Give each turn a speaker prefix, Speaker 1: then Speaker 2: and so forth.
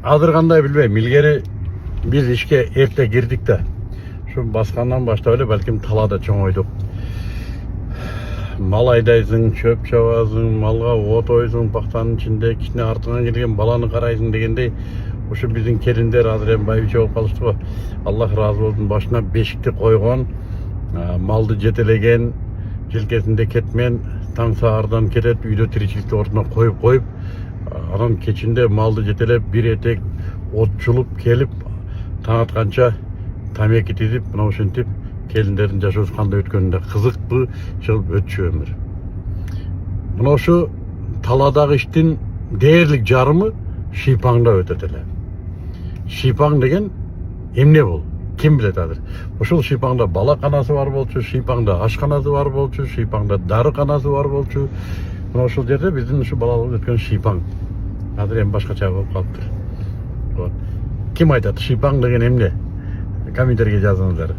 Speaker 1: азыр кандай билбейм. Илгери биз ишке эрте кирдик да. Şu баскандан баштап эле балким талаада чоңойдук. Мал айдайсың, чөп чабасың, малга от ойсуң, бактанын ичинде кичине артыңан келген баланы карайсың дегендей, ошо биздин келиндер азыр эми байбиче болуп калыштыбы. Аллах ыраазы болсун, башына бешикти койгон, малды жетелеген, желкесинде кетмен, таң саардан кетет, үйдө тиричиликти ордуна коюп, анан кечинде малды жетелеп, бир этек от чулуп келип, таң атканча тамеки тизип, мына ушинтип келиндердин жашоосу кандай өткөнүндө кызыктуу чыгып өтчү өмүр. Мына ушу таладагы иштин дээрлик жарымы шыйпаңда өтөт эле. Шыйпаң деген эмне бул? Ким билет азыр? Ушул шыйпаңда балаканасы бар болчу, шыйпаңда ашканасы бар болчу, шыйпаңда дарыканасы бар болчу. Мына ушул жерде биздин ушу балалык өткөн шыйпаң азыр эми башкача болуп калыптыр. Ким айтат шыйпаң деген эмне? Комментарийге жазыңыздар.